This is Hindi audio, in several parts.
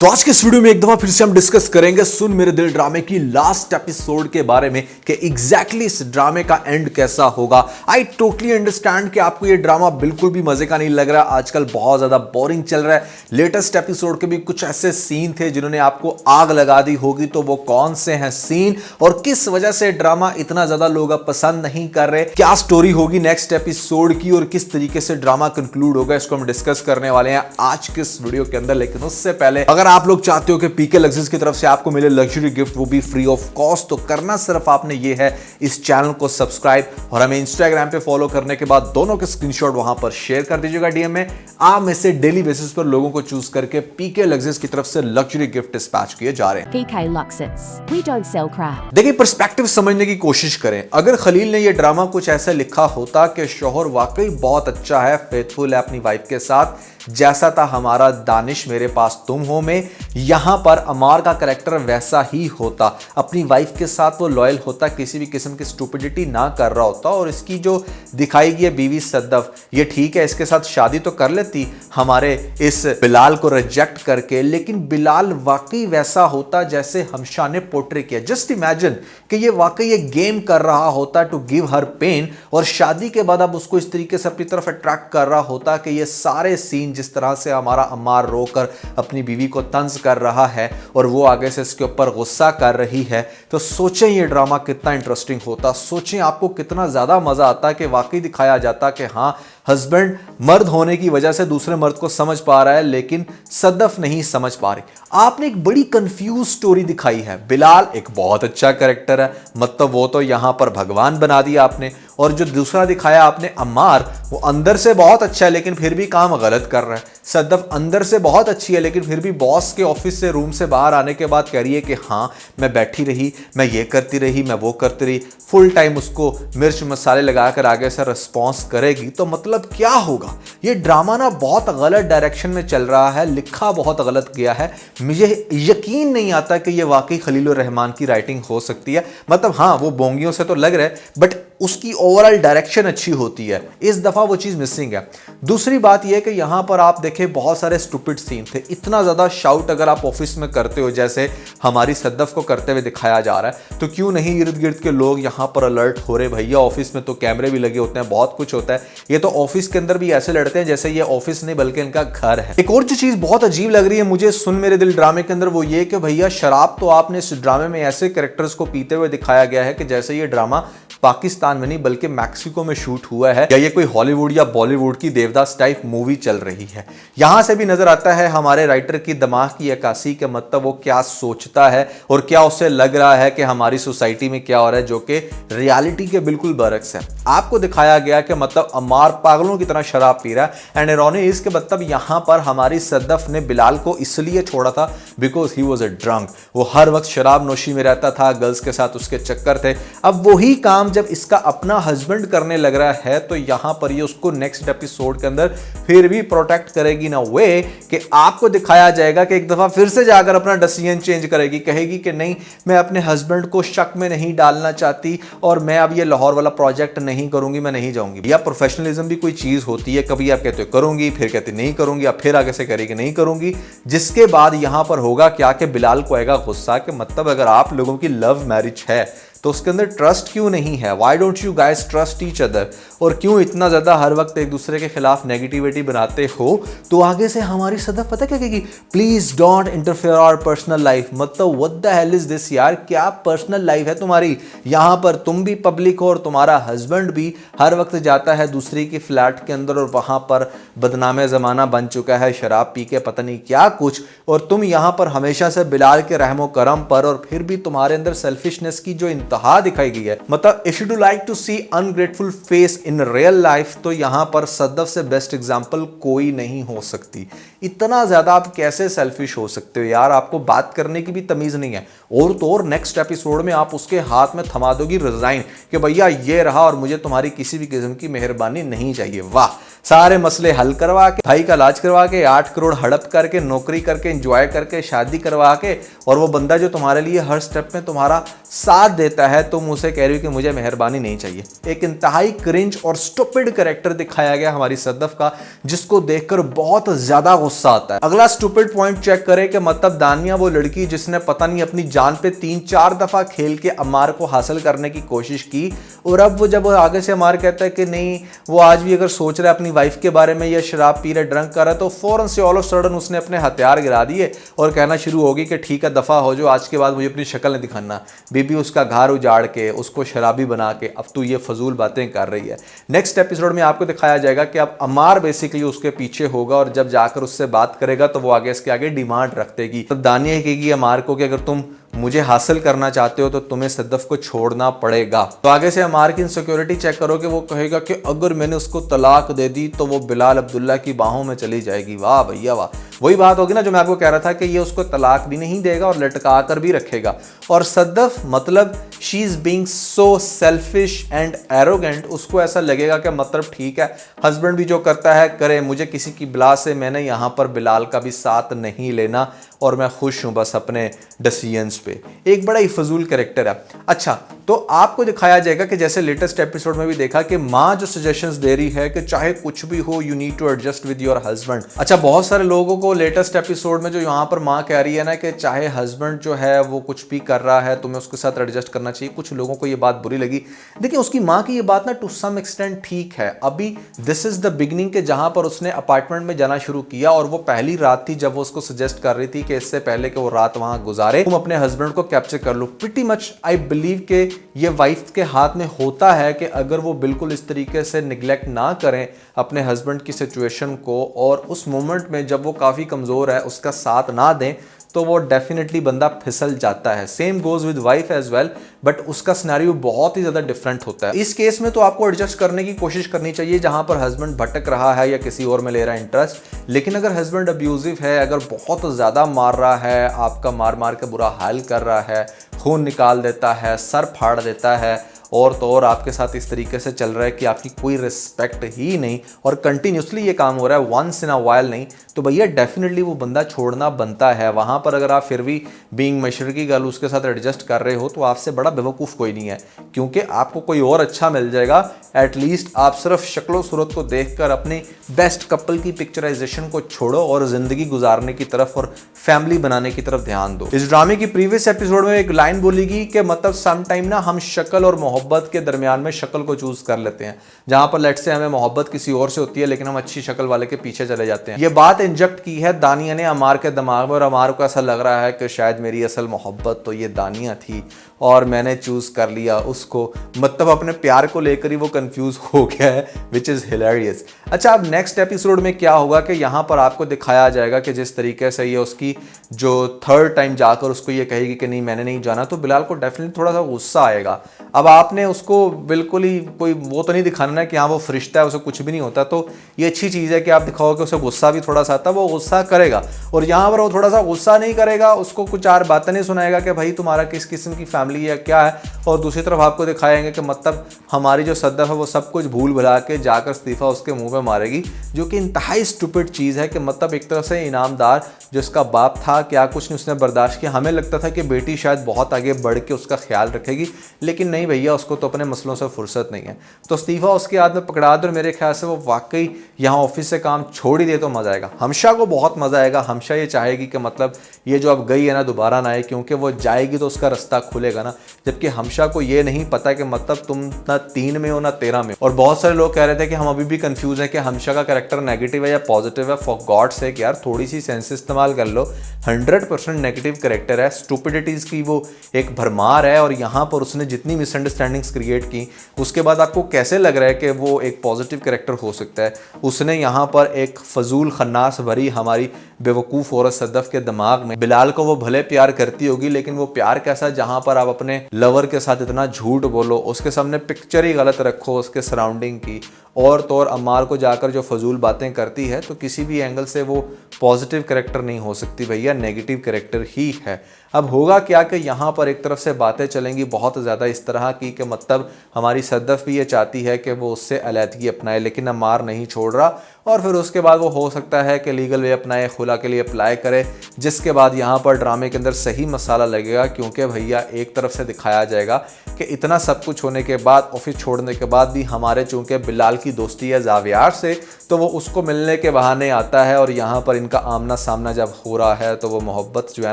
तो आज के इस वीडियो में एक दफा फिर से हम डिस्कस करेंगे सुन मेरे दिल ड्रामे की लास्ट एपिसोड के बारे में कि एग्जैक्टली इस ड्रामे का एंड कैसा होगा। आई टोटली अंडरस्टैंड कि आपको ये ड्रामा बिल्कुल भी मजे का नहीं लग रहा, आजकल बहुत ज्यादा बोरिंग चल रहा है। लेटेस्ट एपिसोड के भी कुछ ऐसे सीन थे जिन्होंने आपको आग लगा दी होगी, तो वो कौन से हैं सीन और किस वजह से ड्रामा इतना ज्यादा लोग अब पसंद नहीं कर रहे, क्या स्टोरी होगी नेक्स्ट एपिसोड की और किस तरीके से ड्रामा कंक्लूड होगा, इसको हम डिस्कस करने वाले हैं आज के इस वीडियो के अंदर। लेकिन उससे पहले अगर आप लोग चाहते हो कि पीके लग्जरीज की तरफ से आपको मिले लग्जरी गिफ्ट, वो भी फ्री ऑफ कॉस्ट, तो करना सिर्फ आपने ये है इस चैनल को सब्सक्राइब और हमें इंस्टाग्राम पे फॉलो करने के बाद दोनों के स्क्रीनशॉट वहां पर शेयर कर दीजिएगा डीएम में। आप में से डेली बेसिस पर लोगों को चूज करके पीके लग्जरीज की तरफ से लग्जरी गिफ्ट डिस्पैच किए जा रहे हैं। PK Luxus. We don't sell crap. देखिए, पर्सपेक्टिव समझने की कोशिश करें। अगर खलील ने यह ड्रामा कुछ ऐसा लिखा होता कि शौहर वाकई बहुत अच्छा है, फेथफुल है अपनी वाइफ के साथ, जैसा था हमारा दानिश मेरे पास तुम हो में, यहां पर अमार का कैरेक्टर वैसा ही होता, अपनी वाइफ के साथ वो लॉयल होता, किसी भी किस्म की स्टुपिडिटी ना कर रहा होता। और इसकी जो दिखाई गई है बीवी सद्दफ, ये ठीक है इसके साथ शादी तो कर लेती हमारे इस बिलाल को रिजेक्ट करके, लेकिन बिलाल वाकई वैसा होता जैसे हमशा ने पोर्ट्रे किया। जस्ट इमेजिन कि ये वाकई एक गेम कर रहा होता टू गिव हर पेन, और शादी के बाद अब उसको इस तरीके से अपनी तरफ अट्रैक्ट कर रहा होता कि ये सारे सीन जिस तरह से हमारा अम्मार रोकर अपनी बीवी को तंज कर रहा है और वो आगे से इसके ऊपर गुस्सा कर रही है, तो सोचें ये ड्रामा कितना इंटरेस्टिंग होता। सोचें आपको कितना ज्यादा मजा आता कि वाकई दिखाया जाता कि हाँ, हस्बैंड मर्द होने की वजह से दूसरे मर्द को समझ पा रहा है लेकिन सद्दफ नहीं समझ पा रही। आपने एक बड़ी कंफ्यूज स्टोरी दिखाई है। बिलाल एक बहुत अच्छा कैरेक्टर है, मतलब वो तो यहां पर भगवान बना दिया आपने, और जो दूसरा दिखाया आपने अम्मार, वो अंदर से बहुत अच्छा है लेकिन फिर भी काम गलत कर रहा है। सद्दफ अंदर से बहुत अच्छी है लेकिन फिर भी बॉस के ऑफिस से रूम से बाहर आने के बाद कह रही है कि हाँ मैं बैठी रही, मैं ये करती रही, मैं वो करती रही, फुल टाइम उसको मिर्च मसाले लगाकर आगे से रिस्पॉन्स करेगी। तो मतलब क्या होगा? ये ड्रामा ना बहुत गलत डायरेक्शन में चल रहा है, लिखा बहुत गलत गया है। मुझे यकीन नहीं आता कि ये वाकई खलील रहमान की राइटिंग हो सकती है। मतलब हाँ, वो बोंगियों से तो लग रहा है बट उसकी ओवरऑल डायरेक्शन अच्छी होती है। इस दफा वो चीज मिसिंग है। दूसरी बात यह कि यहां पर आप देखें बहुत सारे स्टूपिड सीन थे। इतना ज्यादा शाउट अगर आप ऑफिस में करते हो जैसे हमारी सद्दफ को करते हुए दिखाया जा रहा है, तो क्यों नहीं इर्द गिर्द के लोग यहां पर अलर्ट हो रहे? भैया ऑफिस में तो कैमरे भी लगे होते हैं, बहुत कुछ होता है। ये तो ऑफिस के अंदर भी ऐसे लड़ते हैं जैसे ये ऑफिस नहीं बल्कि इनका घर है। एक और जो चीज बहुत अजीब लग रही है मुझे सुन मेरे दिल ड्रामे के अंदर, वो ये कि भैया शराब तो आपने इस ड्रामे में ऐसे कैरेक्टर्स को पीते हुए दिखाया गया है कि जैसे ये ड्रामा पाकिस्तान में नहीं बल्कि मैक्सिको में शूट हुआ है, या ये कोई हॉलीवुड या बॉलीवुड की देवदास टाइप मूवी चल रही है। यहां से भी नजर आता है हमारे राइटर की दिमाग की अक्कासी के, मतलब वो क्या सोचता है और क्या उसे लग रहा है कि हमारी सोसाइटी में क्या हो रहा है, जो कि रियलिटी के बिल्कुल बरक्स है। आपको दिखाया गया कि मतलब अम्मार पागलों की तरह शराब पी रहा है, एंड इरोनी इसके मतलब यहां पर हमारी सद्दफ ने बिलाल को इसलिए छोड़ा था because he was a drunk. वो हर वक्त शराब नोशी में रहता था, गर्ल्स के साथ उसके चक्कर थे। अब वही काम जब इसका अपना हस्बैंड करने लग रहा है, तो यहां पर ये उसको नेक्स्ट एपिसोड के अंदर फिर भी प्रोटेक्ट करेगी ना वे कि आपको दिखाया जाएगा कि एक दफा फिर से जाकर अपना डिसीजन चेंज करेगी, कहेगी कि नहीं मैं अपने हस्बैंड को शक में नहीं डालना चाहती और मैं अब ये लाहौर वाला प्रोजेक्ट नहीं करूंगी, मैं नहीं जाऊंगी। या प्रोफेशनलिज्म भी कोई चीज होती है, कभी आप कहते हो करूंगी, फिर कहते नहीं करूंगी, आप फिर आगे से करेगी नहीं करूंगी। जिसके बाद यहां पर होगा क्या कि बिलाल को आएगा गुस्सा कि मतलब अगर आप लोगों की लव मैरिज है तो उसके अंदर ट्रस्ट क्यों नहीं है? Why don't you guys trust each other? और क्यों इतना ज्यादा हर वक्त एक दूसरे के खिलाफ नेगेटिविटी बनाते हो? तो आगे से हमारी सदफ पता क्या कहेगी? Please don't interfere our personal life. मतलब what the hell is this यार, क्या पर्सनल लाइफ है तुम्हारी? यहां पर तुम भी पब्लिक हो और तुम्हारा हस्बैंड भी हर वक्त जाता है दूसरी की फ्लैट के अंदर और वहां पर बदनामे जमाना बन चुका है, शराब पी के पता नहीं क्या कुछ, और तुम यहां पर हमेशा से बिलाल के रहमो करम पर, और फिर भी तुम्हारे अंदर सेल्फिशनेस की जो इंतहा दिखाई गई है। मतलब if you do like to see ungrateful face in real life, तो यहां पर सद्दफ से बेस्ट एग्जांपल कोई नहीं हो सकती। इतना ज्यादा आप कैसे सेल्फिश हो सकते हो यार? आपको बात करने की भी तमीज नहीं है। और तो और नेक्स्ट एपिसोड में आप उसके हाथ में थमा दोगी रिजाइन कि भैया ये रहा और मुझे तुम्हारी किसी भी किस्म की मेहरबानी नहीं चाहिए। वाह, सारे मसले हल करवा के, भाई का इलाज करवा के, 8 करोड़ हड़प करके, नौकरी करके, एंजॉय करके, शादी करवा के, और वो बंदा जो तुम्हारे लिए हर स्टेप में तुम्हारा साथ देता है, तुम उसे कह रही हो कि मुझे मेहरबानी नहीं चाहिए। एक इंतहाई क्रिंज और स्टूपिड कैरेक्टर दिखाया गया हमारी सद्दफ का, जिसको देखकर बहुत ज्यादा गुस्सा आता है। अगला स्टूपिड पॉइंट चेक करें कि मतलब दानिया वो लड़की जिसने पता नहीं अपनी जान पे 3-4 दफा खेल के अम्मार को हासिल करने की कोशिश की, और अब वो जब आगे से अम्मार कहता है कि नहीं वो आज भी अगर सोच रहा है अपनी वाइफ के बारे में या शराब पी रहा ड्रंक कर रहा है, तो फौरन से ऑल ऑफ सडन उसने अपने हथियार गिरा दिए और कहना शुरू होगी कि ठीक है दफा हो जो, आज के बाद मुझे अपनी शक्ल नहीं दिखाना। बीबी उसका घर उजाड़ के, उसको शराबी बना के अब तू ये फजूल बातें कर रही है। नेक्स्ट एपिसोड में आपको दिखाया जाएगा कि अब अम्मार बेसिकली उसके पीछे होगा, और जब जाकर उससे बात करेगा तो वो आगे इसके आगे डिमांड रख देगी। तो दानिया कहेगी अम्मार को कि अगर तुम मुझे हासिल करना चाहते हो तो तुम्हें सद्दफ को छोड़ना पड़ेगा। तो आगे से अम्मार की इनसिक्योरिटी चेक करो कि वो कहेगा कि अगर मैंने उसको तलाक दे दी तो वो बिलाल अब्दुल्ला की बाहों में चली जाएगी। वाह भैया वाह, वही बात होगी ना जो मैं आपको कह रहा था कि ये उसको तलाक भी नहीं देगा और लटका कर भी रखेगा। और सद्दफ मतलब she is being so selfish and arrogant, उसको ऐसा लगेगा कि मतलब ठीक है हस्बैंड भी जो करता है करे, मुझे किसी की बिला से मैंने यहाँ पर बिलाल का भी साथ नहीं लेना और मैं खुश हूँ बस अपने डिसीजंस पे। एक बड़ा ही फजूल कैरेक्टर है। अच्छा, तो आपको दिखाया जाएगा कि जैसे लेटेस्ट एपिसोड में भी देखा कि माँ जो सजेशंस दे रही है कि चाहे कुछ भी हो you need to adjust with your husband. अच्छा, बहुत सारे लोगों को लेटेस्ट एपिसोड में जो यहाँ पर माँ कह रही है ना कि चाहे हस्बैंड जो है वो कुछ भी कर रहा है तुम्हें उसके साथ एडजस्ट करना चाहिए, कुछ लोगों को ये बात बुरी लगी। देखिए उसकी माँ की ये बात ना टू सम एक्सटेंट ठीक है। अभी दिस इज द बिगिनिंग के जहां पर उसने अपार्टमेंट में जाना शुरू किया और वो पहली रात थी जब वो उसको सजेस्ट कर रही थी कि इससे पहले कि वो रात वहां गुजारे तुम अपने हस्बैंड को कैप्चर कर लो। प्रीटी मच आई बिलीव के ये वाइफ के हाथ में होता है कि अगर वो बिल्कुल इस तरीके से निगलेक्ट ना करें अपने हस्बैंड की सिचुएशन को, और उस मोमेंट में जब वो काफ़ी कमज़ोर है उसका साथ ना दें, तो वो डेफिनेटली बंदा फिसल जाता है। Same goes with wife as well, but उसका सिनेरियो बहुत ही ज़्यादा डिफरेंट होता है। इस केस में तो आपको एडजस्ट करने की कोशिश करनी चाहिए जहां पर हस्बैंड भटक रहा है या किसी और में ले रहा है इंटरेस्ट। लेकिन अगर हस्बैंड अब्यूजिव है, अगर बहुत ज़्यादा मार रहा है, आपका मार मार के बुरा हाल कर रहा है, खून निकाल देता है, सर फाड़ देता है, और तो और आपके साथ इस तरीके से चल रहा है कि आपकी कोई रिस्पेक्ट ही नहीं और कंटिन्यूसली ये काम हो रहा है, वंस इन अ वाइल नहीं, तो भैया डेफिनेटली वो बंदा छोड़ना बनता है। वहाँ पर अगर आप फिर भी बीइंग मशरकी गर्ल उसके साथ एडजस्ट कर रहे हो तो आपसे बड़ा बेवकूफ़ कोई नहीं है, क्योंकि आपको कोई और अच्छा मिल जाएगा। एटलीस्ट आप सिर्फ शक्लो सूरत को देखकर अपने बेस्ट कपल की पिक्चराइजेशन को छोड़ो और ज़िंदगी गुजारने की तरफ और फैमिली बनाने की तरफ ध्यान दो। इस ड्रामे की प्रीवियस एपिसोड में एक लाइन बोलेगी कि मतलब सम टाइम ना हम शक्ल और मोहब्बत के दरमियान में शक्ल को चूज कर लेते हैं, जहां पर लेट से हमें मोहब्बत किसी और से होती है लेकिन हम अच्छी शक्ल वाले के पीछे चले जाते हैं। ये बात इंजेक्ट की है दानिया ने अमार के दिमाग में, और अमार को ऐसा लग रहा है कि शायद मेरी असल मोहब्बत तो ये दानिया थी और मैंने चूज कर लिया उसको, मतलब अपने प्यार को लेकर ही वो कंफ्यूज हो गया है, विच इज हिलेरियस। अच्छा, अब नेक्स्ट एपिसोड में क्या होगा कि यहाँ पर आपको दिखाया जाएगा कि जिस तरीके से ये उसकी जो थर्ड टाइम जाकर उसको ये कहेगी कि नहीं मैंने नहीं जाना, तो बिलाल को डेफिनेटली थोड़ा सा गुस्सा आएगा। अब आपने उसको बिल्कुल ही कोई वो तो नहीं दिखाना है कि हाँ वो फरिश्ता है उसे कुछ भी नहीं होता, तो ये अच्छी चीज़ है कि आप दिखाओ कि उसे गुस्सा भी थोड़ा सा आता है, वो गुस्सा करेगा। और यहाँ पर वो थोड़ा सा गुस्सा नहीं करेगा, उसको कुछ 4 बातें नहीं सुनाएगा कि भाई तुम्हारा किस किस्म की फैमिली है क्या है, और दूसरी तरफ आपको दिखाएंगे कि मतलब हमारी जो सद्दफ है वो सब कुछ भूल भुला के जाकर इस्तीफ़ा उसके मुंह पे मारेगी, जो कि इंतहाई स्टूपिड चीज़ है कि मतलब एक तरह से इनामदार जो उसका बाप था क्या कुछ नहीं उसने बर्दाश्त किया। हमें लगता था कि बेटी शायद बहुत आगे बढ़ के उसका ख्याल रखेगी, लेकिन नहीं भैया, उसको तो अपने मसलों से फुर्सत नहीं है। तो इस्तीफ़ा उसके हाथ में पकड़ा दो, और मेरे ख्याल से वो वाकई यहाँ ऑफिस से काम छोड़ ही दे तो मज़ा आएगा। हमशा को बहुत मज़ा आएगा, हमशा ये चाहेगी कि मतलब ये जो अब गई है ना दोबारा ना आए, क्योंकि वो जाएगी तो उसका रास्ता खुलेगा ना, जबकि हमशा को ये नहीं पता कि मतलब तुम ना 3 में हो ना 13 में। और बहुत सारे लोग कह रहे थे कि हम अभी भी कंफ्यूज है कि हमशा का कैरेक्टर नेगेटिव है या पॉजिटिव है। फॉर गॉड सेक यार थोड़ी सी सेंस इस्तेमाल कर लो, 100% नेगेटिव कैरेक्टर है, स्टूपिडिटीज की वो एक भरमार है, और यहाँ पर उसने जितनी मिसअंडरस्टैंडिंग्स क्रिएट की उसके बाद आपको कैसे लग रहा है कि वो एक पॉजिटिव कैरेक्टर हो सकता है। उसने यहाँ पर एक फजूल खन्नास भरी हमारी बेवकूफ़ औरत सद्दफ के दिमाग में बिलाल को वो भले प्यार करती होगी, लेकिन वो प्यार कैसा जहाँ पर आप अपने लवर के साथ इतना झूठ बोलो, उसके सामने पिक्चर ही गलत रखो उसके सराउंडिंग की, और तो और अम्मार को जाकर जो फजूल बातें करती है, तो किसी भी एंगल से वो पॉजिटिव कैरेक्टर नहीं हो सकती भैया, नेगेटिव कैरेक्टर ही है। अब होगा क्या कि यहाँ पर एक तरफ से बातें चलेंगी बहुत ज़्यादा इस तरह की कि मतलब हमारी सद्दफ़ भी ये चाहती है कि वो उससे अलहदगी अपनाए, लेकिन अम्मार नहीं छोड़ रहा, और फिर उसके बाद वो हो सकता है कि लीगल वे अपनाए, खुला के लिए अप्लाई करे, जिसके बाद यहाँ पर ड्रामे के अंदर सही मसाला लगेगा। क्योंकि भैया एक तरफ से दिखाया जाएगा कि इतना सब कुछ होने के बाद, ऑफिस छोड़ने के बाद भी हमारे चूँकि बिलाल की दोस्ती है जावियार से, तो वो उसको मिलने के बहाने आता है, और यहाँ पर इनका आमना सामना जब हो रहा है तो वो मोहब्बत जो है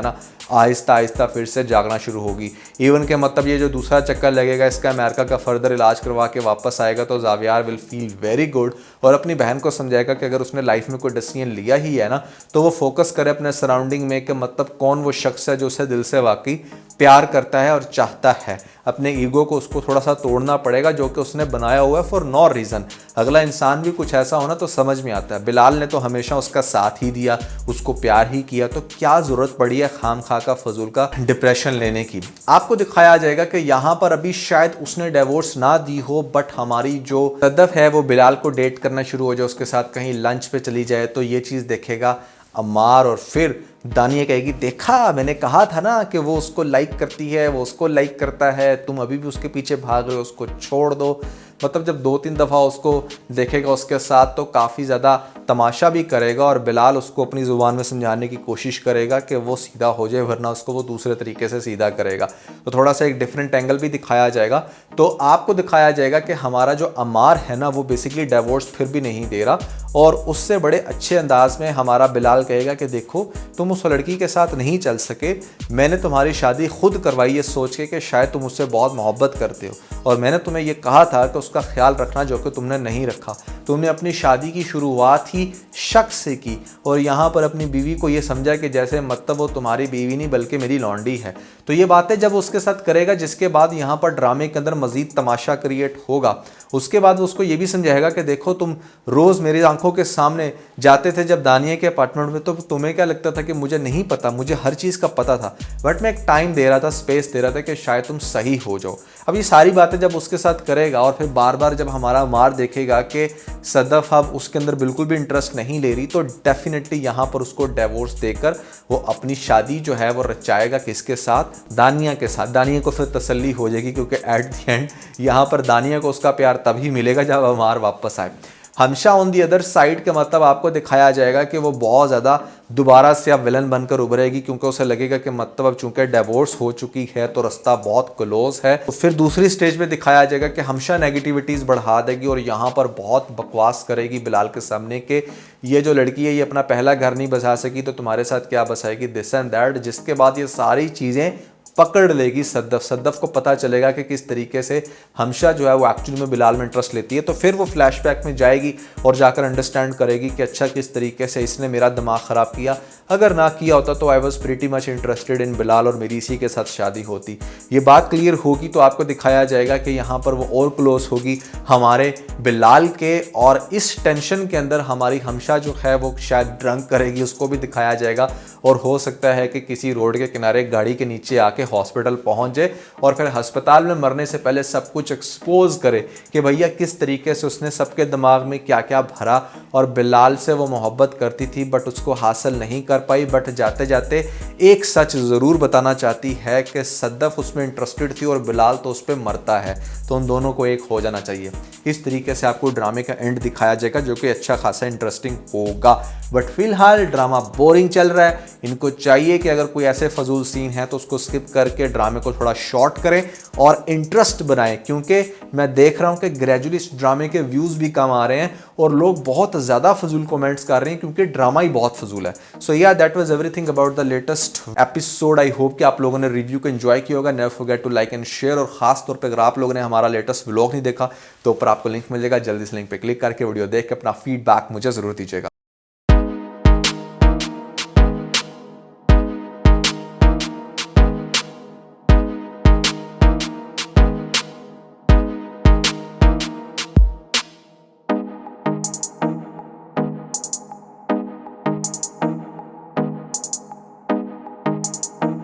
ना आहिस्ता आहिस्ता फिर से जागना शुरू होगी। इवन के मतलब ये जो दूसरा चक्कर लगेगा इसका अमेरिका का फर्दर इलाज करवा के वापस आएगा, तो Zaviyar will feel very good और अपनी बहन को समझाएगा कि अगर उसने लाइफ में कोई डिसीजन लिया ही है ना, तो वो फोकस करे अपने सराउंडिंग में कि मतलब कौन वो शख्स है जो उसे दिल से वाकई प्यार करता है और चाहता है। अपने ईगो को उसको थोड़ा सा तोड़ना पड़ेगा जो कि उसने बनाया हुआ है फॉर नो रीज़न। अगला इंसान भी कुछ ऐसा होना तो समझ में आता है। बिलाल ने तो हमेशा उसका साथ ही दिया, उसको प्यार ही किया, तो क्या ज़रूरत पड़ी है खाम खा का फजूल का डिप्रेशन लेने की। आपको दिखाया जाएगा कि यहाँ पर अभी शायद उसने डिवोर्स ना दी हो, बट हमारी जो सद्दफ़ है वो बिलाल को डेट करना शुरू हो जाए, उसके साथ कहीं लंच पे चली जाए, तो ये चीज़ देखेगा अम्मार, और फिर दानिया कहेगी देखा मैंने कहा था ना कि वो उसको लाइक करती है, वो उसको लाइक करता है, तुम अभी भी उसके पीछे भाग रहे हो, उसको छोड़ दो। मतलब जब 2-3 दफ़ा उसको देखेगा उसके साथ तो काफ़ी ज़्यादा तमाशा भी करेगा, और बिलाल उसको अपनी ज़ुबान में समझाने की कोशिश करेगा कि वो सीधा हो जाए, वरना उसको वो दूसरे तरीके से सीधा करेगा। तो थोड़ा सा एक डिफरेंट एंगल भी दिखाया जाएगा। तो आपको दिखाया जाएगा कि हमारा जो अम्मार है ना वो बेसिकली डिवोर्स फिर भी नहीं दे रहा, और उससे बड़े अच्छे अंदाज में हमारा बिलाल कहेगा कि देखो तुम उस लड़की के साथ नहीं चल सके, मैंने तुम्हारी शादी खुद करवाई ये सोच के कि शायद तुम उससे बहुत मोहब्बत करते हो, और मैंने तुम्हें ये कहा था कि उसका ख्याल रखना, जो कि तुमने नहीं रखा। तुमने अपनी शादी की शुरुआत ही शक से की, और यहाँ पर अपनी बीवी को ये समझा कि जैसे मतलब वो तुम्हारी बीवी नहीं बल्कि मेरी लौंडी है। तो ये बातें जब उसके साथ करेगा, जिसके बाद यहाँ पर ड्रामे के अंदर मज़ीद तमाशा क्रिएट होगा, उसके बाद वो उसको ये भी समझाएगा कि देखो तुम रोज़ मेरी आंखों के सामने जाते थे जब दानिया के अपार्टमेंट में, तो तुम्हें क्या लगता था कि मुझे नहीं पता, मुझे हर चीज़ का पता था, बट मैं एक टाइम दे रहा था, स्पेस दे रहा था कि शायद तुम सही हो जाओ। अब ये सारी बातें जब उसके साथ करेगा, और फिर बार बार जब हमारा मार देखेगा कि सद्दफ़ अब उसके अंदर बिल्कुल भी इंटरेस्ट नहीं ले रही, तो डेफिनेटली यहाँ पर उसको डिवोर्स देकर वो अपनी शादी जो है वो रचाएगा किसके साथ, दानिया के साथ। दानिया को फिर तसल्ली हो जाएगी, क्योंकि एट द एंड यहाँ पर दानिया को उसका प्यार तभी मिलेगा जब अमार वापस आए। हमशा ऑन दी अदर साइड के मतलब आपको दिखाया जाएगा कि वो बहुत ज़्यादा दोबारा से अब विलन बनकर उभरेगी, क्योंकि उसे लगेगा कि मतलब अब चूंकि डिवोर्स हो चुकी है तो रास्ता बहुत क्लोज है। तो फिर दूसरी स्टेज पे दिखाया जाएगा कि हमशा नेगेटिविटीज़ बढ़ा देगी, और यहाँ पर बहुत बकवास करेगी बिलाल के सामने कि ये जो लड़की है ये अपना पहला घर नहीं बसा सकी तो तुम्हारे साथ क्या बसाएगी, दिस एंड दैट। जिसके बाद ये सारी चीज़ें पकड़ लेगी सद्दफ़ को पता चलेगा कि किस तरीके से हमशा जो है वो एक्चुअली में बिलाल में इंटरेस्ट लेती है। तो फिर वो फ्लैशबैक में जाएगी और जाकर अंडरस्टैंड करेगी कि अच्छा किस तरीके से इसने मेरा दिमाग ख़राब किया, अगर ना किया होता तो I was pretty much interested in Bilal और मेरी इसी के साथ शादी होती। ये बात क्लियर होगी तो आपको दिखाया जाएगा कि यहाँ पर वो और क्लोज होगी हमारे बिलाल के, और इस टेंशन के अंदर हमारी हमशा जो है वो शायद ड्रंक करेगी, उसको भी दिखाया जाएगा, और हो सकता है कि किसी रोड के किनारे गाड़ी के नीचे आके हॉस्पिटल पहुंच जाए, और फिर अस्पताल में मरने से पहले सब कुछ एक्सपोज करे कि भैया किस तरीके से उसने सबके दिमाग में क्या क्या भरा, और बिलाल से वो मोहब्बत करती थी बट उसको हासिल नहीं कर पाई। बट जाते जाते एक सच ज़रूर बताना चाहती है कि सद्दफ़ उसमें इंटरेस्टेड थी और बिलाल तो उस पर मरता है, तो उन दोनों को एक हो जाना चाहिए। इस तरीके से आपको ड्रामे का एंड दिखाया जाएगा जो कि अच्छा खासा इंटरेस्टिंग होगा। बट फिलहाल ड्रामा बोरिंग चल रहा है। इनको चाहिए कि अगर कोई ऐसे फजूल सीन है तो उसको स्किप करके ड्रामे को थोड़ा शॉर्ट करें और इंटरेस्ट बनाएं, क्योंकि मैं देख रहा हूं कि ग्रेजुअली इस ड्रामे के व्यूज़ भी कम आ रहे हैं और लोग बहुत ज़्यादा फजूल कमेंट्स कर रहे हैं क्योंकि ड्रामा ही बहुत फजूल है। So yeah that was everything about the latest episode. I hope कि आप लोगों ने रिव्यू को एंजॉय किया होगा। Never forget to like and share, और खास तौर पर अगर आप लोगों ने हमारा लेटेस्ट व्लॉग नहीं देखा तो ऊपर आपको लिंक मिल जाएगा, जल्दी से लिंक पर क्लिक करके वीडियो देख के अपना फीडबैक मुझे ज़रूर दीजिएगा।